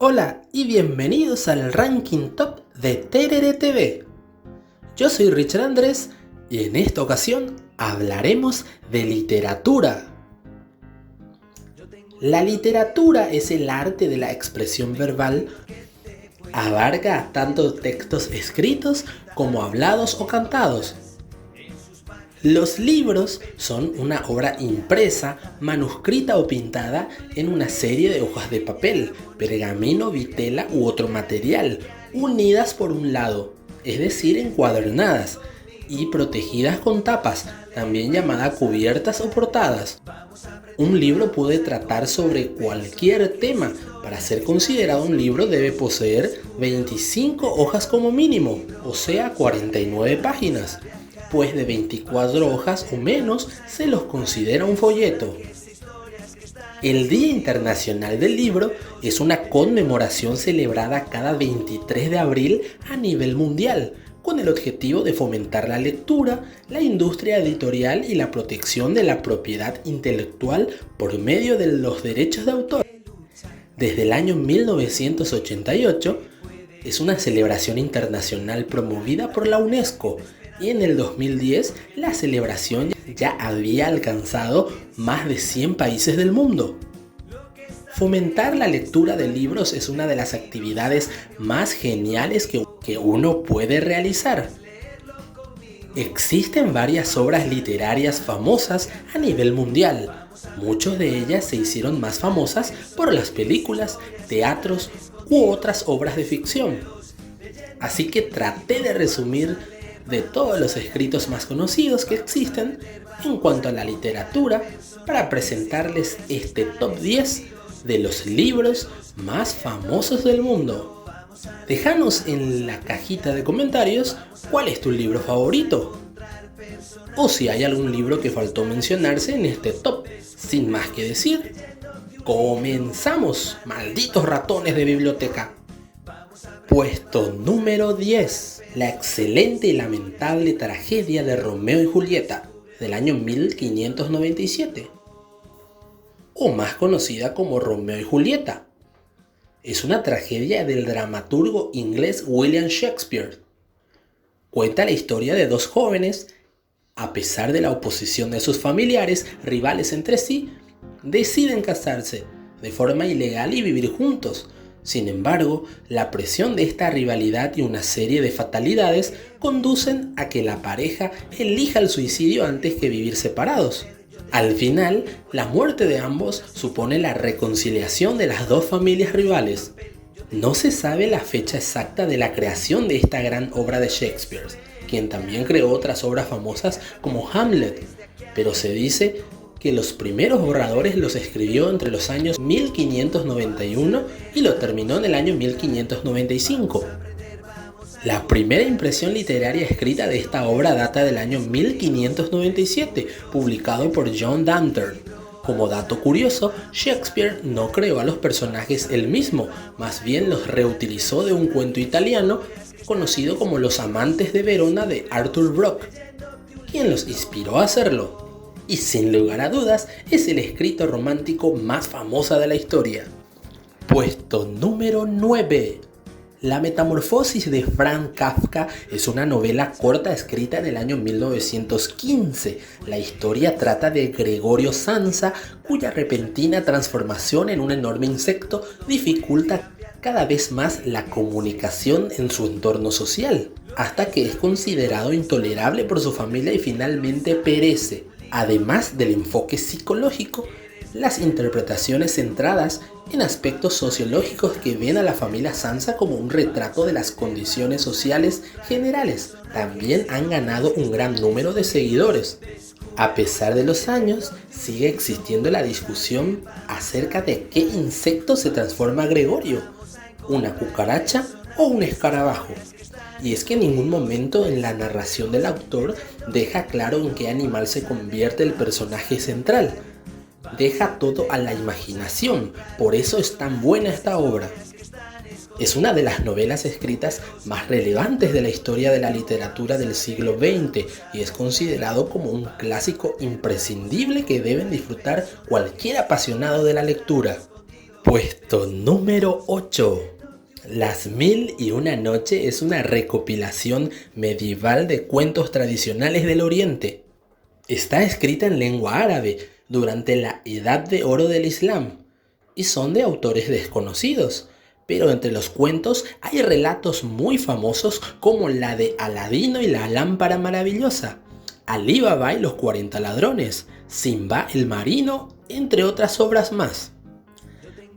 Hola y bienvenidos al ranking top de Terere TV. Yo soy Richard Andrés y en esta ocasión hablaremos de literatura. La literatura es el arte de la expresión verbal. Abarca tanto textos escritos como hablados o cantados. Los libros son una obra impresa, manuscrita o pintada en una serie de hojas de papel, pergamino, vitela u otro material, unidas por un lado, es decir, encuadernadas, y protegidas con tapas, también llamadas cubiertas o portadas. Un libro puede tratar sobre cualquier tema. Para ser considerado un libro debe poseer 25 hojas como mínimo, o sea 49 páginas. Pues de 24 hojas o menos se los considera un folleto. El Día Internacional del Libro es una conmemoración celebrada cada 23 de abril a nivel mundial, con el objetivo de fomentar la lectura, la industria editorial y la protección de la propiedad intelectual por medio de los derechos de autor. Desde el año 1988 es una celebración internacional promovida por la UNESCO, y en el 2010 la celebración ya había alcanzado más de 100 países del mundo. Fomentar la lectura de libros es una de las actividades más geniales que uno puede realizar. Existen varias obras literarias famosas a nivel mundial. Muchas de ellas se hicieron más famosas por las películas, teatros u otras obras de ficción. Así que traté de resumir de todos los escritos más conocidos que existen en cuanto a la literatura para presentarles este top 10 de los libros más famosos del mundo. Déjanos en la cajita de comentarios cuál es tu libro favorito o si hay algún libro que faltó mencionarse en este top. Sin más que decir, comenzamos, malditos ratones de biblioteca. Puesto número 10. La excelente y lamentable tragedia de Romeo y Julieta, del año 1597, o más conocida como Romeo y Julieta. Es una tragedia del dramaturgo inglés William Shakespeare. Cuenta la historia de dos jóvenes, a pesar de la oposición de sus familiares, rivales entre sí, deciden casarse de forma ilegal y vivir juntos. Sin embargo, la presión de esta rivalidad y una serie de fatalidades conducen a que la pareja elija el suicidio antes que vivir separados. Al final, la muerte de ambos supone la reconciliación de las dos familias rivales. No se sabe la fecha exacta de la creación de esta gran obra de Shakespeare, quien también creó otras obras famosas como Hamlet, pero se dice que los primeros borradores los escribió entre los años 1591 y lo terminó en el año 1595. La primera impresión literaria escrita de esta obra data del año 1597, publicado por John Danter. Como dato curioso, Shakespeare no creó a los personajes él mismo, más bien los reutilizó de un cuento italiano conocido como Los amantes de Verona de Arthur Brock, quien los inspiró a hacerlo. Y sin lugar a dudas es el escrito romántico más famoso de la historia. Puesto número 9. La Metamorfosis de Franz Kafka es una novela corta escrita en el año 1915. La historia trata de Gregorio Samsa, cuya repentina transformación en un enorme insecto dificulta cada vez más la comunicación en su entorno social, hasta que es considerado intolerable por su familia y finalmente perece. Además del enfoque psicológico, las interpretaciones centradas en aspectos sociológicos que ven a la familia Samsa como un retrato de las condiciones sociales generales también han ganado un gran número de seguidores. A pesar de los años, sigue existiendo la discusión acerca de qué insecto se transforma Gregorio, una cucaracha o un escarabajo. Y es que en ningún momento en la narración del autor deja claro en qué animal se convierte el personaje central. Deja todo a la imaginación, por eso es tan buena esta obra. Es una de las novelas escritas más relevantes de la historia de la literatura del siglo XX y es considerado como un clásico imprescindible que deben disfrutar cualquier apasionado de la lectura. Puesto número 8. Las Mil y una Noche es una recopilación medieval de cuentos tradicionales del Oriente. Está escrita en lengua árabe durante la Edad de Oro del Islam y son de autores desconocidos, pero entre los cuentos hay relatos muy famosos como la de Aladino y la lámpara maravillosa, Alí Baba y los 40 ladrones, Simba el marino, entre otras obras más.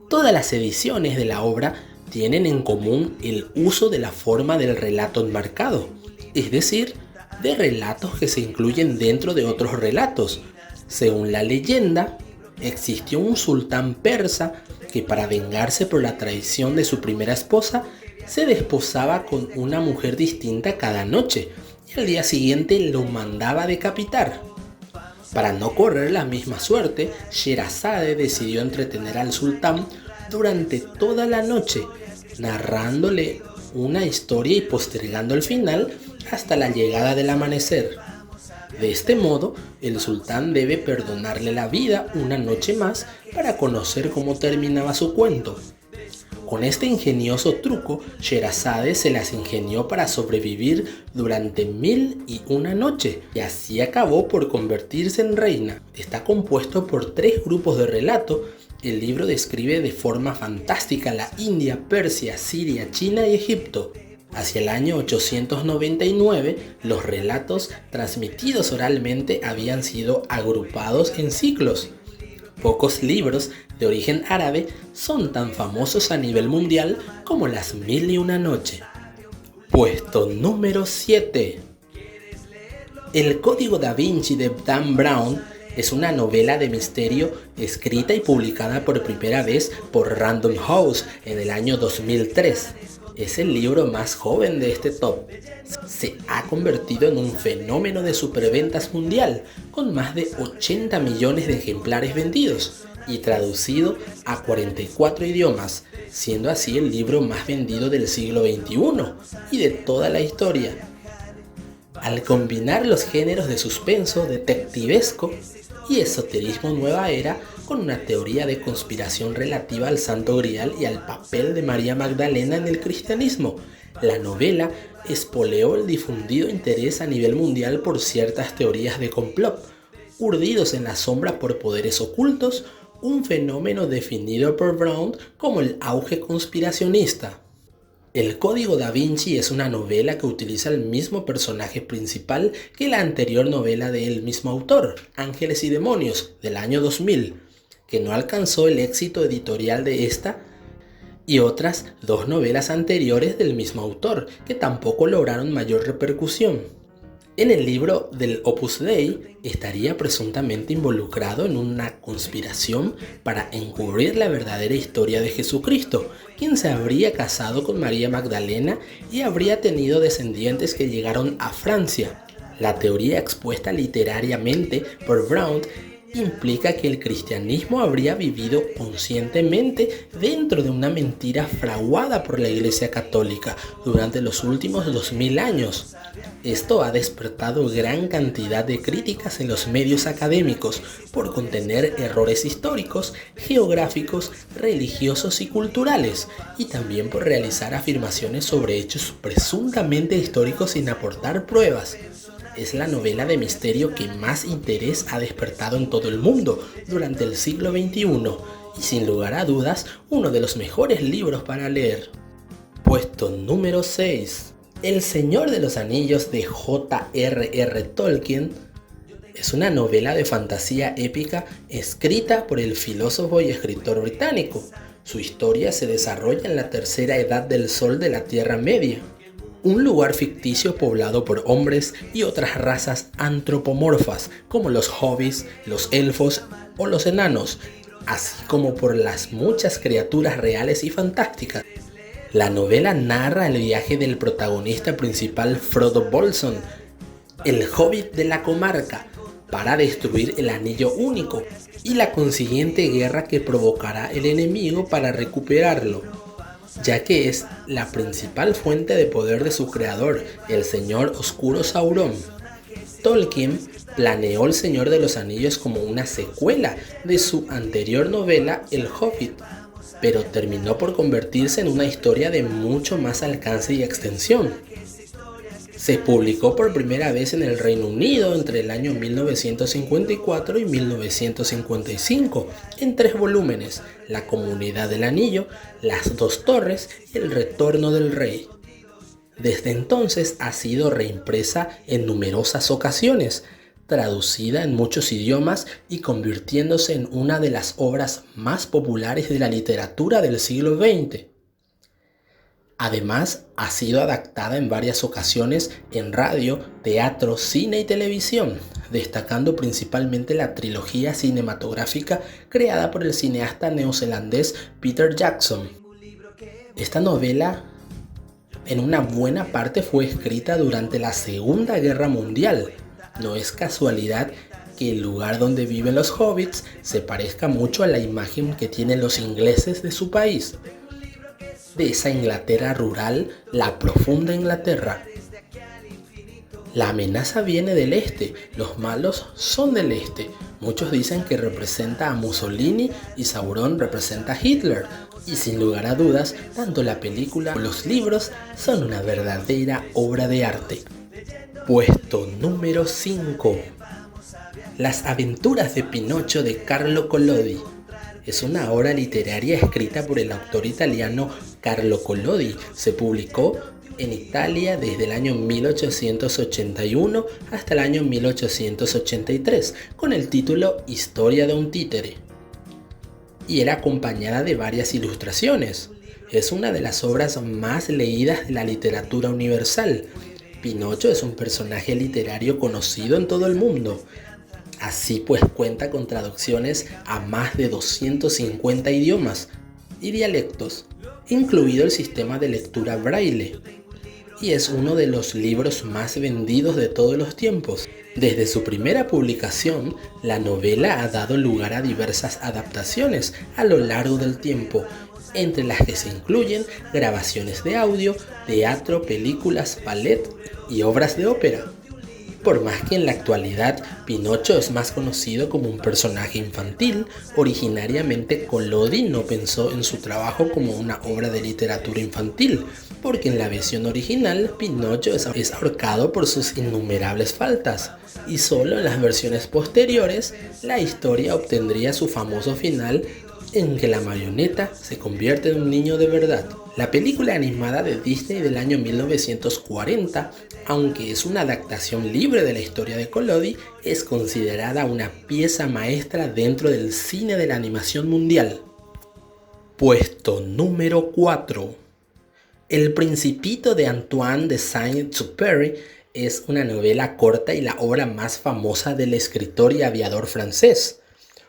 Todas las ediciones de la obra tienen en común el uso de la forma del relato enmarcado, es decir, de relatos que se incluyen dentro de otros relatos. Según la leyenda, existió un sultán persa que para vengarse por la traición de su primera esposa, se desposaba con una mujer distinta cada noche y al día siguiente lo mandaba decapitar. Para no correr la misma suerte, Sherazade decidió entretener al sultán durante toda la noche, narrándole una historia y postergando el final hasta la llegada del amanecer. De este modo, el sultán debe perdonarle la vida una noche más para conocer cómo terminaba su cuento. Con este ingenioso truco, Sherazade se las ingenió para sobrevivir durante 1001 noche y así acabó por convertirse en reina. Está compuesto por 3 grupos de relato. El libro describe de forma fantástica la India, Persia, Siria, China y Egipto. Hacia el año 899, los relatos transmitidos oralmente habían sido agrupados en ciclos. Pocos libros de origen árabe son tan famosos a nivel mundial como Las Mil y una Noche. Puesto número 7. El Código Da Vinci de Dan Brown es una novela de misterio escrita y publicada por primera vez por Random House en el año 2003. Es el libro más joven de este top. Se ha convertido en un fenómeno de superventas mundial, con más de 80 millones de ejemplares vendidos y traducido a 44 idiomas, siendo así el libro más vendido del siglo XXI y de toda la historia. Al combinar los géneros de suspenso, detectivesco y esoterismo nueva era con una teoría de conspiración relativa al Santo Grial y al papel de María Magdalena en el cristianismo, la novela espoleó el difundido interés a nivel mundial por ciertas teorías de complot, urdidos en la sombra por poderes ocultos, un fenómeno definido por Brown como el auge conspiracionista. El Código Da Vinci es una novela que utiliza el mismo personaje principal que la anterior novela del mismo autor, Ángeles y Demonios, del año 2000, que no alcanzó el éxito editorial de esta y otras 2 novelas anteriores del mismo autor, que tampoco lograron mayor repercusión. En el libro del Opus Dei estaría presuntamente involucrado en una conspiración para encubrir la verdadera historia de Jesucristo, quien se habría casado con María Magdalena y habría tenido descendientes que llegaron a Francia. La teoría expuesta literariamente por Brown implica que el cristianismo habría vivido conscientemente dentro de una mentira fraguada por la Iglesia Católica durante los últimos 2000 años. Esto ha despertado gran cantidad de críticas en los medios académicos por contener errores históricos, geográficos, religiosos y culturales, y también por realizar afirmaciones sobre hechos presuntamente históricos sin aportar pruebas. Es la novela de misterio que más interés ha despertado en todo el mundo durante el siglo XXI y sin lugar a dudas uno de los mejores libros para leer. Puesto número 6. El Señor de los Anillos de J.R.R. Tolkien es una novela de fantasía épica escrita por el filósofo y escritor británico. Su historia se desarrolla en la tercera edad del Sol de la Tierra Media, un lugar ficticio poblado por hombres y otras razas antropomorfas como los hobbits, los elfos o los enanos, así como por las muchas criaturas reales y fantásticas. La novela narra el viaje del protagonista principal Frodo Bolsón, el hobbit de la comarca, para destruir el Anillo Único y la consiguiente guerra que provocará el enemigo para recuperarlo, ya que es la principal fuente de poder de su creador, el Señor Oscuro Sauron. Tolkien planeó El Señor de los Anillos como una secuela de su anterior novela El Hobbit, pero terminó por convertirse en una historia de mucho más alcance y extensión. Se publicó por primera vez en el Reino Unido entre el año 1954 y 1955 en 3 volúmenes: La Comunidad del Anillo, Las Dos Torres y El Retorno del Rey. Desde entonces ha sido reimpresa en numerosas ocasiones, traducida en muchos idiomas y convirtiéndose en una de las obras más populares de la literatura del siglo XX. Además, ha sido adaptada en varias ocasiones en radio, teatro, cine y televisión, destacando principalmente la trilogía cinematográfica creada por el cineasta neozelandés Peter Jackson. Esta novela, en una buena parte, fue escrita durante la Segunda Guerra Mundial. No es casualidad que el lugar donde viven los hobbits se parezca mucho a la imagen que tienen los ingleses de su país. De esa Inglaterra rural, la profunda Inglaterra. La amenaza viene del este, los malos son del este. Muchos dicen que representa a Mussolini y Sauron representa a Hitler. Y sin lugar a dudas, tanto la película como los libros son una verdadera obra de arte. Puesto número 5. Las aventuras de Pinocho de Carlo Collodi. Es una obra literaria escrita por el autor italiano Carlo Collodi. Se publicó en Italia desde el año 1881 hasta el año 1883 con el título Historia de un títere, y era acompañada de varias ilustraciones. Es una de las obras más leídas de la literatura universal. Pinocho es un personaje literario conocido en todo el mundo. Así pues, cuenta con traducciones a más de 250 idiomas y dialectos, incluido el sistema de lectura braille, y es uno de los libros más vendidos de todos los tiempos. Desde su primera publicación, la novela ha dado lugar a diversas adaptaciones a lo largo del tiempo, entre las que se incluyen grabaciones de audio, teatro, películas, ballet y obras de ópera. Por más que en la actualidad Pinocho es más conocido como un personaje infantil, originariamente Collodi no pensó en su trabajo como una obra de literatura infantil, porque en la versión original Pinocho es ahorcado por sus innumerables faltas, y solo en las versiones posteriores la historia obtendría su famoso final en que la marioneta se convierte en un niño de verdad. La película animada de Disney del año 1940, aunque es una adaptación libre de la historia de Collodi, es considerada una pieza maestra dentro del cine de la animación mundial. Puesto número 4. El Principito de Antoine de Saint-Exupéry es una novela corta y la obra más famosa del escritor y aviador francés.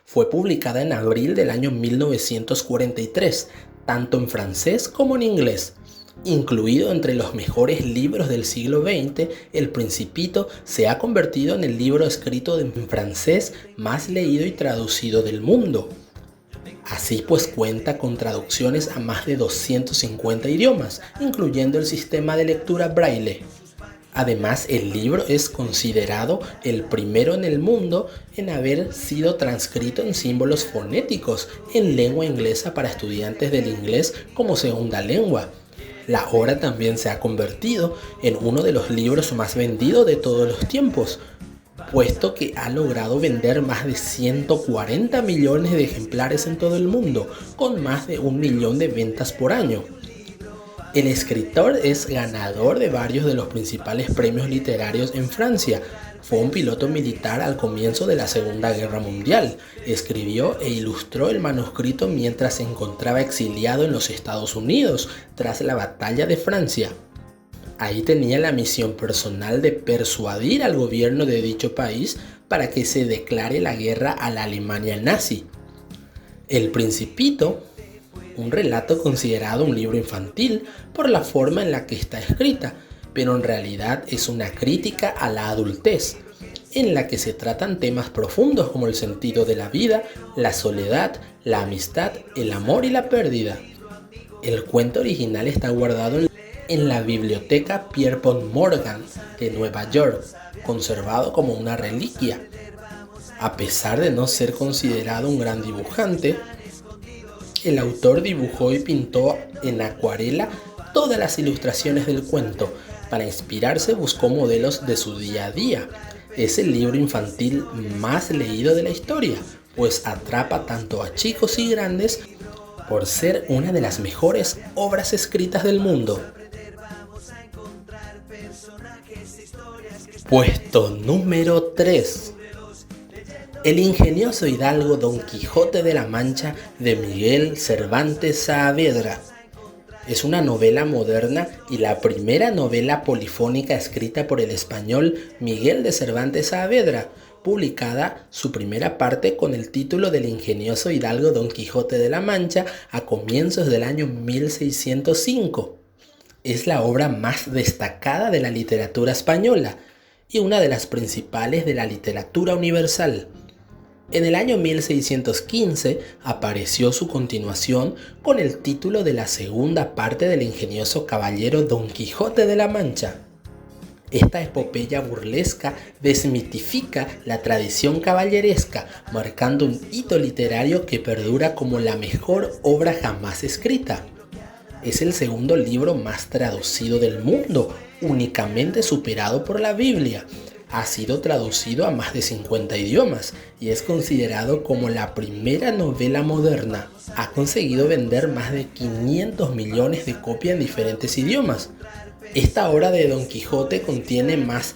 Fue publicada en abril del año 1943, tanto en francés como en inglés. Incluido entre los mejores libros del siglo XX, El Principito se ha convertido en el libro escrito en francés más leído y traducido del mundo. Así pues, cuenta con traducciones a más de 250 idiomas, incluyendo el sistema de lectura braille. Además, el libro es considerado el primero en el mundo en haber sido transcrito en símbolos fonéticos en lengua inglesa para estudiantes del inglés como segunda lengua. La obra también se ha convertido en uno de los libros más vendidos de todos los tiempos, puesto que ha logrado vender más de 140 millones de ejemplares en todo el mundo, con más de 1 millón de ventas por año. El escritor es ganador de varios de los principales premios literarios en Francia. Fue un piloto militar al comienzo de la Segunda Guerra Mundial. Escribió e ilustró el manuscrito mientras se encontraba exiliado en los Estados Unidos tras la Batalla de Francia. Ahí tenía la misión personal de persuadir al gobierno de dicho país para que se declare la guerra a la Alemania nazi. El Principito, un relato considerado un libro infantil por la forma en la que está escrita, pero en realidad es una crítica a la adultez, en la que se tratan temas profundos como el sentido de la vida, la soledad, la amistad, el amor y la pérdida. El cuento original está guardado en la biblioteca Pierpont Morgan de Nueva York, conservado como una reliquia. A pesar de no ser considerado un gran dibujante, el autor dibujó y pintó en acuarela todas las ilustraciones del cuento. Para inspirarse buscó modelos de su día a día. Es el libro infantil más leído de la historia, pues atrapa tanto a chicos y grandes por ser una de las mejores obras escritas del mundo. Puesto número 3. El ingenioso hidalgo Don Quijote de la Mancha de Miguel Cervantes Saavedra. Es una novela moderna y la primera novela polifónica escrita por el español Miguel de Cervantes Saavedra, publicada su primera parte con el título del ingenioso hidalgo Don Quijote de la Mancha a comienzos del año 1605. Es la obra más destacada de la literatura española y una de las principales de la literatura universal. En el año 1615 apareció su continuación con el título de la segunda parte del ingenioso caballero Don Quijote de la Mancha. Esta epopeya burlesca desmitifica la tradición caballeresca, marcando un hito literario que perdura como la mejor obra jamás escrita. Es el segundo libro más traducido del mundo, únicamente superado por la Biblia. Ha sido traducido a más de 50 idiomas y es considerado como la primera novela moderna. Ha conseguido vender más de 500 millones de copias en diferentes idiomas. Esta obra de Don Quijote contiene más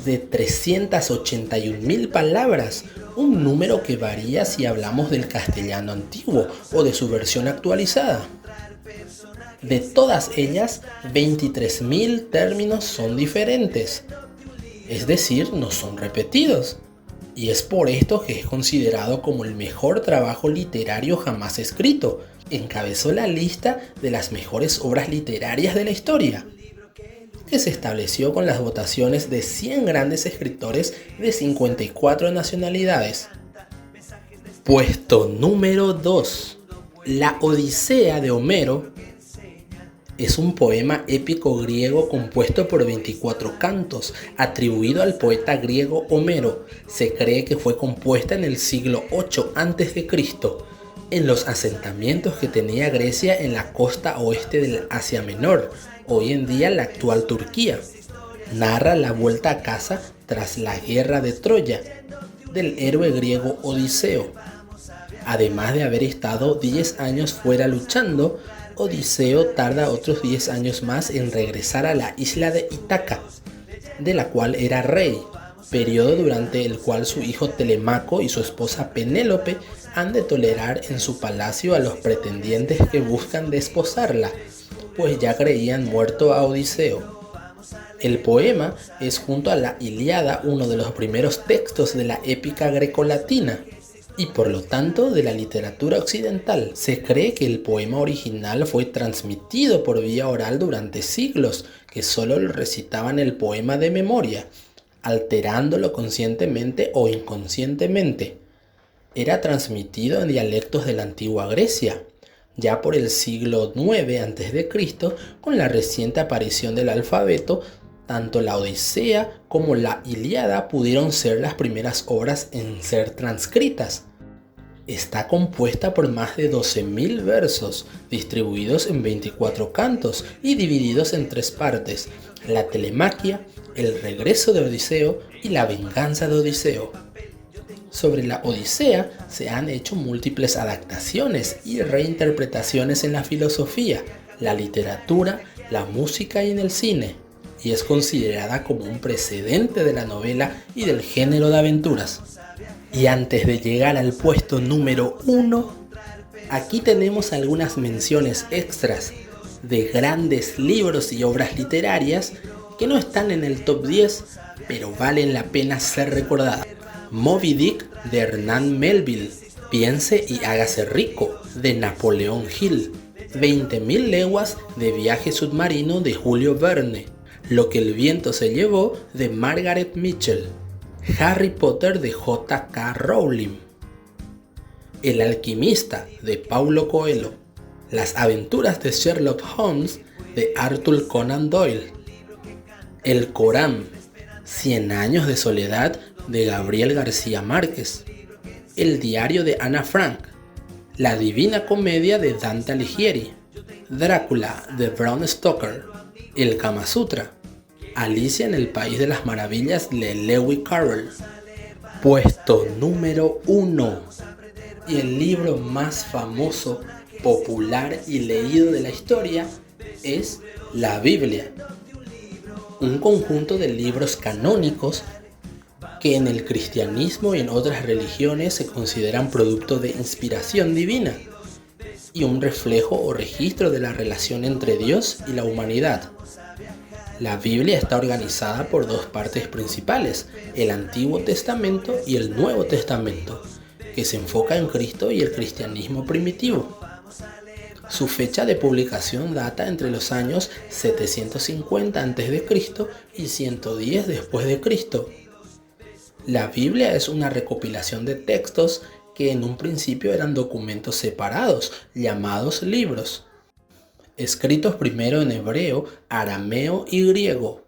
de 381.000 palabras, un número que varía si hablamos del castellano antiguo o de su versión actualizada. De todas ellas, 23.000 términos son diferentes. Es decir, no son repetidos, y es por esto que es considerado como el mejor trabajo literario jamás escrito. Encabezó la lista de las mejores obras literarias de la historia, que se estableció con las votaciones de 100 grandes escritores de 54 nacionalidades. Puesto número 2. La Odisea de Homero es un poema épico griego compuesto por 24 cantos, atribuido al poeta griego Homero. Se cree que fue compuesta en el siglo VIII a.C., en los asentamientos que tenía Grecia en la costa oeste del Asia Menor, hoy en día la actual Turquía. Narra la vuelta a casa tras la guerra de Troya, del héroe griego Odiseo. Además de haber estado 10 años fuera luchando, Odiseo tarda otros 10 años más en regresar a la isla de Ítaca, de la cual era rey, periodo durante el cual su hijo Telemaco y su esposa Penélope han de tolerar en su palacio a los pretendientes que buscan desposarla, pues ya creían muerto a Odiseo. El poema es, junto a la Ilíada, uno de los primeros textos de la épica grecolatina y por lo tanto de la literatura occidental. Se cree que el poema original fue transmitido por vía oral durante siglos, que solo recitaban el poema de memoria, alterándolo conscientemente o inconscientemente. Era transmitido en dialectos de la antigua Grecia. Ya por el siglo IX a.C., con la reciente aparición del alfabeto, tanto la Odisea como la Ilíada pudieron ser las primeras obras en ser transcritas. Está compuesta por más de 12.000 versos, distribuidos en 24 cantos y divididos en 3 partes: la telemaquia, el regreso de Odiseo y la venganza de Odiseo. Sobre la Odisea se han hecho múltiples adaptaciones y reinterpretaciones en la filosofía, la literatura, la música y en el cine, y es considerada como un precedente de la novela y del género de aventuras. Y antes de llegar al puesto número 1, aquí tenemos algunas menciones extras de grandes libros y obras literarias que no están en el top 10, pero valen la pena ser recordadas. Moby Dick, de Hernán Melville. Piense y hágase rico, de Napoleón Hill. 20.000 leguas de viaje submarino, de Julio Verne. Lo que el viento se llevó, de Margaret Mitchell. Harry Potter, de J.K. Rowling. El alquimista, de Paulo Coelho. Las aventuras de Sherlock Holmes, de Arthur Conan Doyle. El Corán, 100 años de soledad, de Gabriel García Márquez. El diario de Ana Frank. La Divina Comedia de Dante Alighieri, Drácula de Bram Stoker, el Kama Sutra, Alicia en el País de las Maravillas de Lewis Carroll. Puesto número 1. Y el libro más famoso, popular y leído de la historia es la Biblia. Un conjunto de libros canónicos que en el cristianismo y en otras religiones se consideran producto de inspiración divina y un reflejo o registro de la relación entre Dios y la humanidad. La Biblia está organizada por dos partes principales, el Antiguo Testamento y el Nuevo Testamento, que se enfoca en Cristo y el cristianismo primitivo. Su fecha de publicación data entre los años 750 a.C. y 110 después de Cristo. La Biblia es una recopilación de textos que en un principio eran documentos separados, llamados libros, escritos primero en hebreo, arameo y griego.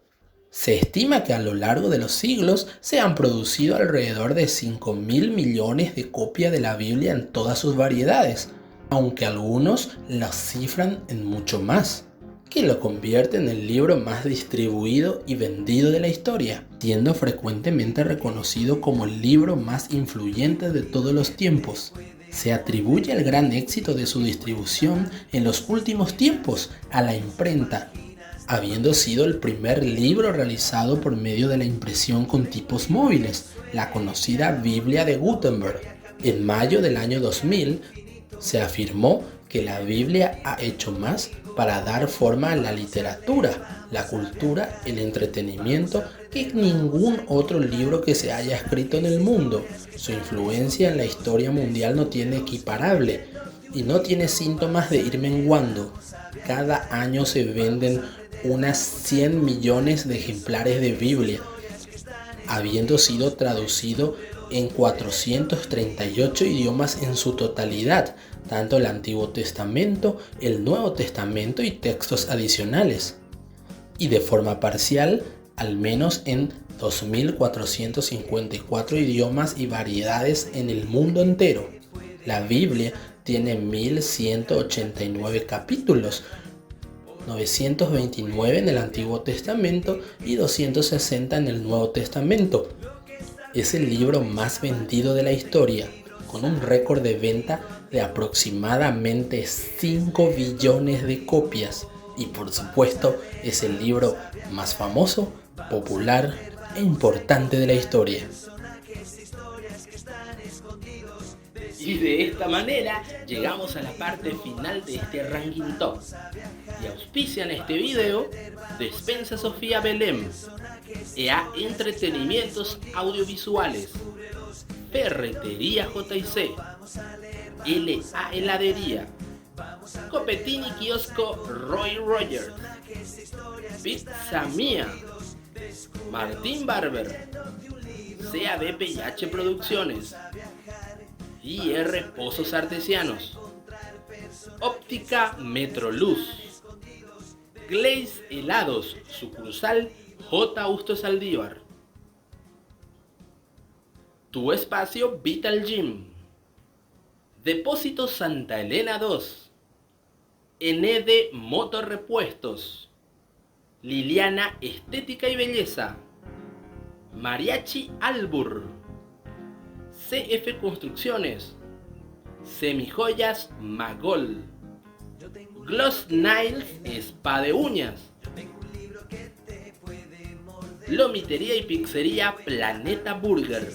Se estima que a lo largo de los siglos se han producido alrededor de 5.000 millones de copias de la Biblia en todas sus variedades, aunque algunos las cifran en mucho más, que lo convierte en el libro más distribuido y vendido de la historia, siendo frecuentemente reconocido como el libro más influyente de todos los tiempos. Se atribuye el gran éxito de su distribución en los últimos tiempos a la imprenta, habiendo sido el primer libro realizado por medio de la impresión con tipos móviles, la conocida Biblia de Gutenberg. En mayo del año 2000, se afirmó que la Biblia ha hecho más para dar forma a la literatura, la cultura, el entretenimiento que ningún otro libro que se haya escrito en el mundo. Su influencia en la historia mundial no tiene equiparable y no tiene síntomas de ir menguando. Cada año se venden unas 100 millones de ejemplares de Biblia, habiendo sido traducido en 438 idiomas en su totalidad, tanto el Antiguo Testamento, el Nuevo Testamento y textos adicionales, y de forma parcial, al menos en 2.454 idiomas y variedades en el mundo entero. La Biblia tiene 1.189 capítulos, 929 en el Antiguo Testamento y 260 en el Nuevo Testamento. Es el libro más vendido de la historia, con un récord de venta de aproximadamente 5 billones de copias. Y por supuesto, es el libro más famoso, popular e importante de la historia. Y de esta manera llegamos a la parte final de este ranking top. Y auspician este video Despensa Sofía Belém, EA Entretenimientos Audiovisuales, Ferretería JC, LA Heladería, Copetini Kiosco Roy Rogers, Pizza Mía, Martín Barber, CABPH Producciones, IR Pozos Artesianos, Óptica Metroluz, Glaze Helados, sucursal J. Augusto Saldívar, Tu Espacio Vital Gym, Depósito Santa Elena 2, ND Motor Repuestos, Liliana Estética y Belleza, Mariachi Albur, CF Construcciones, Semijoyas Magol, Gloss Nails Spa de Uñas, Lomitería y Pizzería Planeta Burger,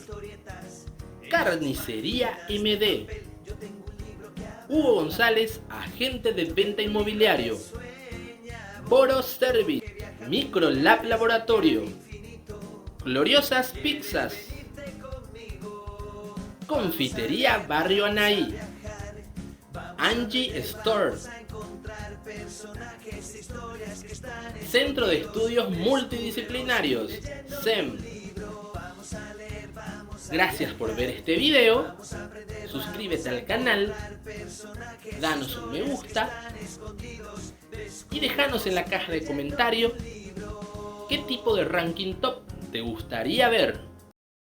Carnicería MD, Hugo González, agente de venta inmobiliario, Boros Service, Microlab Laboratorio, Gloriosas Pizzas, Confitería Barrio Anaí, Angie Store, Centro de Estudios Multidisciplinarios, SEM. Gracias por ver este video, suscríbete al canal, danos un me gusta y déjanos en la caja de comentarios qué tipo de ranking top te gustaría ver.